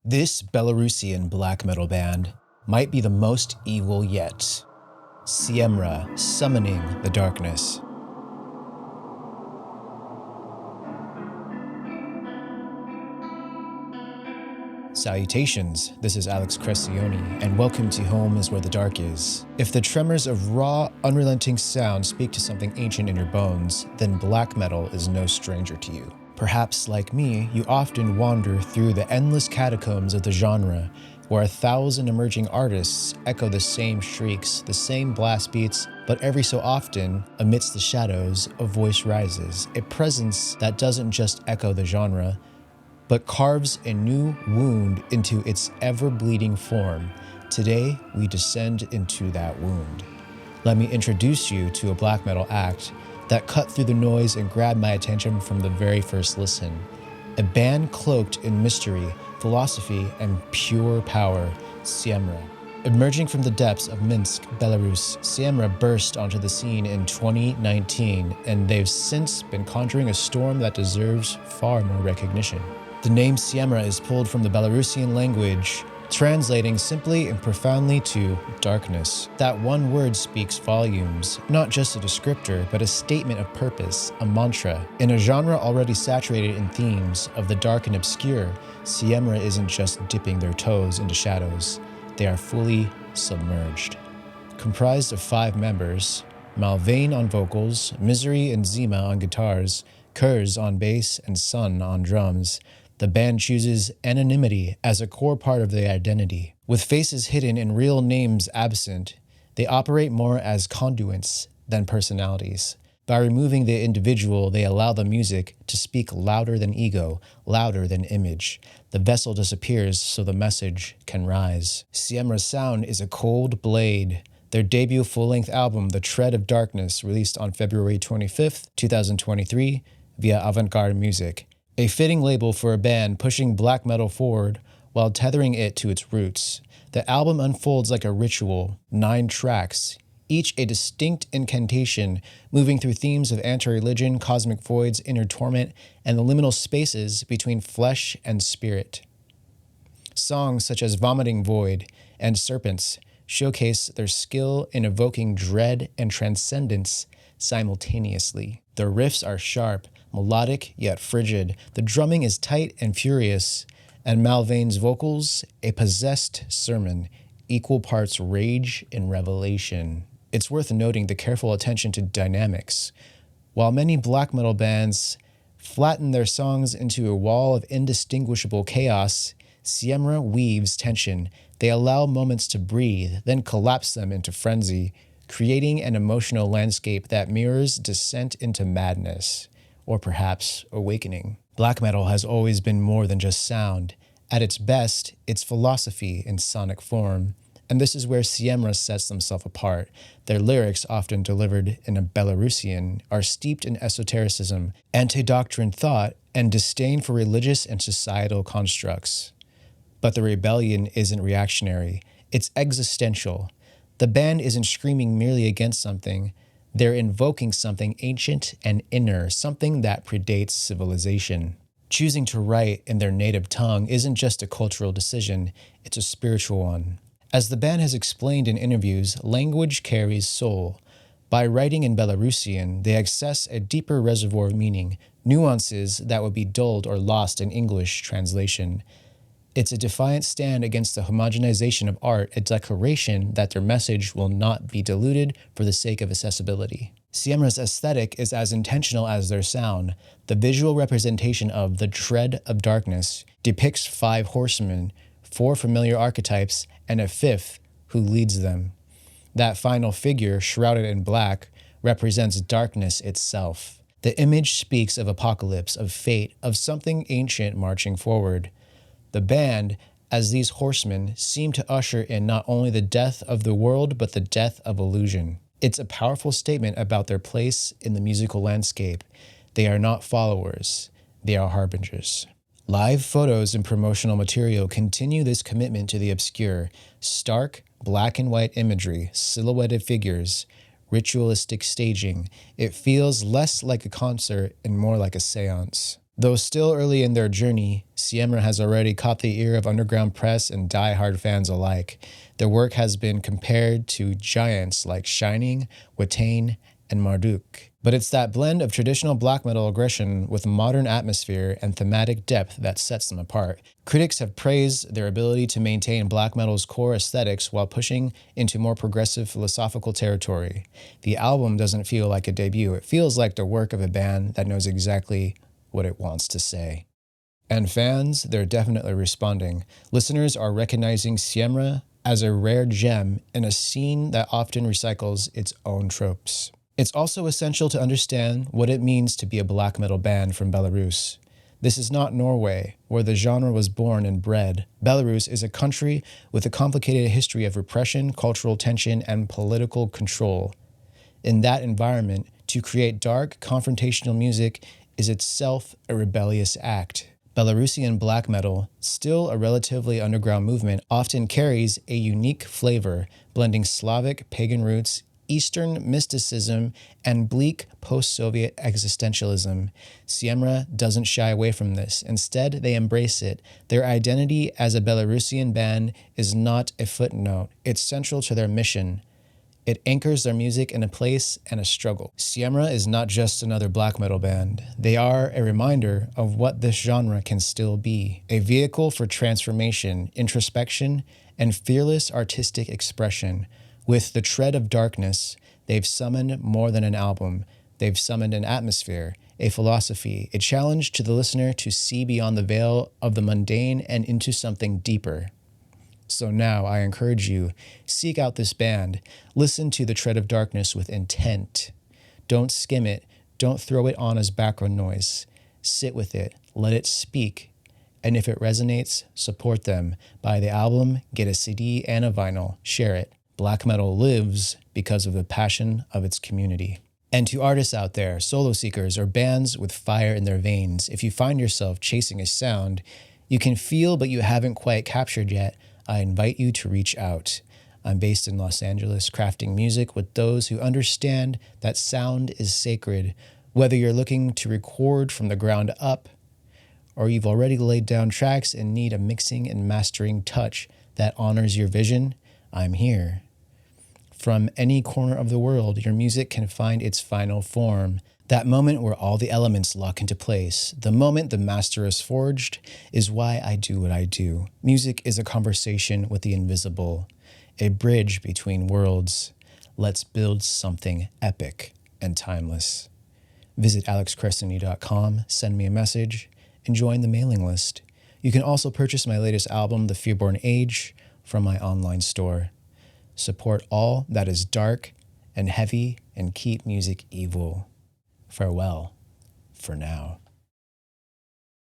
This Belarusian black metal band might be the most evil yet. CIEMRA summoning the darkness. Salutations, this is Alex Crescioni, and welcome to Home is Where the Dark Is. If the tremors of raw, unrelenting sound speak to something ancient in your bones, then black metal is no stranger to you. Perhaps, like me, you often wander through the endless catacombs of the genre, where 1,000 emerging artists echo the same shrieks, the same blast beats, but every so often, amidst the shadows, a voice rises, a presence that doesn't just echo the genre, but carves a new wound into its ever-bleeding form. Today, we descend into that wound. Let me introduce you to a black metal act that cut through the noise and grabbed my attention from the very first listen. A band cloaked in mystery, philosophy, and pure power, CIEMRA. Emerging from the depths of Minsk, Belarus, CIEMRA burst onto the scene in 2019, and they've since been conjuring a storm that deserves far more recognition. The name CIEMRA is pulled from the Belarusian language, translating simply and profoundly to darkness. That one word speaks volumes, not just a descriptor, but a statement of purpose, a mantra. In a genre already saturated in themes of the dark and obscure, CIEMRA isn't just dipping their toes into shadows. They are fully submerged. Comprised of 5 members, Malvain on vocals, Misery and Zima on guitars, Kurz on bass, and Sun on drums, the band chooses anonymity as a core part of their identity. With faces hidden and real names absent, they operate more as conduits than personalities. By removing the individual, they allow the music to speak louder than ego, louder than image. The vessel disappears so the message can rise. CIEMRA's sound is a cold blade. Their debut full-length album, The Tread of Darkness, released on February 25th, 2023, via Avant-Garde Music. A fitting label for a band pushing black metal forward while tethering it to its roots. The album unfolds like a ritual, 9 tracks, each a distinct incantation, moving through themes of anti-religion, cosmic voids, inner torment, and the liminal spaces between flesh and spirit. Songs such as Vomiting Void and Serpents showcase their skill in evoking dread and transcendence simultaneously. The riffs are sharp, melodic yet frigid. The drumming is tight and furious, and Malvain's vocals, a possessed sermon, equal parts rage and revelation. It's worth noting the careful attention to dynamics. While many black metal bands flatten their songs into a wall of indistinguishable chaos, CIEMRA weaves tension. They allow moments to breathe, then collapse them into frenzy, creating an emotional landscape that mirrors descent into madness, or perhaps awakening. Black metal has always been more than just sound. At its best, it's philosophy in sonic form. And this is where CIEMRA sets themselves apart. Their lyrics, often delivered in a Belarusian, are steeped in esotericism, anti-doctrine thought, and disdain for religious and societal constructs. But the rebellion isn't reactionary. It's existential. The band isn't screaming merely against something. They're invoking something ancient and inner, something that predates civilization. Choosing to write in their native tongue isn't just a cultural decision, it's a spiritual one. As the band has explained in interviews, language carries soul. By writing in Belarusian, they access a deeper reservoir of meaning, nuances that would be dulled or lost in English translation. It's a defiant stand against the homogenization of art, a declaration that their message will not be diluted for the sake of accessibility. CIEMRA's aesthetic is as intentional as their sound. The visual representation of The Tread of Darkness depicts 5 horsemen, 4 familiar archetypes, and a 5th who leads them. That final figure, shrouded in black, represents darkness itself. The image speaks of apocalypse, of fate, of something ancient marching forward. The band, as these horsemen, seem to usher in not only the death of the world, but the death of illusion. It's a powerful statement about their place in the musical landscape. They are not followers, they are harbingers. Live photos and promotional material continue this commitment to the obscure. Stark, black and white imagery, silhouetted figures, ritualistic staging. It feels less like a concert and more like a seance. Though still early in their journey, CIEMRA has already caught the ear of underground press and die-hard fans alike. Their work has been compared to giants like Shining, HIWTDI, and Marduk. But it's that blend of traditional black metal aggression with modern atmosphere and thematic depth that sets them apart. Critics have praised their ability to maintain black metal's core aesthetics while pushing into more progressive philosophical territory. The album doesn't feel like a debut. It feels like the work of a band that knows exactly what it wants to say. And fans, they're definitely responding. Listeners are recognizing CIEMRA as a rare gem in a scene that often recycles its own tropes. It's also essential to understand what it means to be a black metal band from Belarus. This is not Norway, where the genre was born and bred. Belarus is a country with a complicated history of repression, cultural tension, and political control. In that environment, to create dark, confrontational music is itself a rebellious act. Belarusian black metal, still a relatively underground movement, often carries a unique flavor, blending Slavic pagan roots, Eastern mysticism, and bleak post-Soviet existentialism. CIEMRA doesn't shy away from this. Instead, they embrace it. Their identity as a Belarusian band is not a footnote. It's central to their mission. It anchors their music in a place and a struggle. CIEMRA is not just another black metal band. They are a reminder of what this genre can still be. A vehicle for transformation, introspection, and fearless artistic expression. With the tread of darkness, they've summoned more than an album. They've summoned an atmosphere, a philosophy, a challenge to the listener to see beyond the veil of the mundane and into something deeper. So now I encourage you, seek out this band. Listen to the Tread of Darkness with intent. Don't skim it. Don't throw it on as background noise. Sit with it. Let it speak. And if it resonates, support them. Buy the album, get a CD and a vinyl. Share it. Black metal lives because of the passion of its community. And to artists out there, solo seekers, or bands with fire in their veins, if you find yourself chasing a sound you can feel but you haven't quite captured yet, I invite you to reach out. I'm based in Los Angeles, crafting music with those who understand that sound is sacred. Whether you're looking to record from the ground up, or you've already laid down tracks and need a mixing and mastering touch that honors your vision, I'm here. From any corner of the world, your music can find its final form. That moment where all the elements lock into place, the moment the master is forged, is why I do what I do. Music is a conversation with the invisible, a bridge between worlds. Let's build something epic and timeless. Visit alexcrescioni.com, send me a message, and join the mailing list. You can also purchase my latest album, The Fearborn Age, from my online store. Support all that is dark and heavy and keep music evil. Farewell, for now.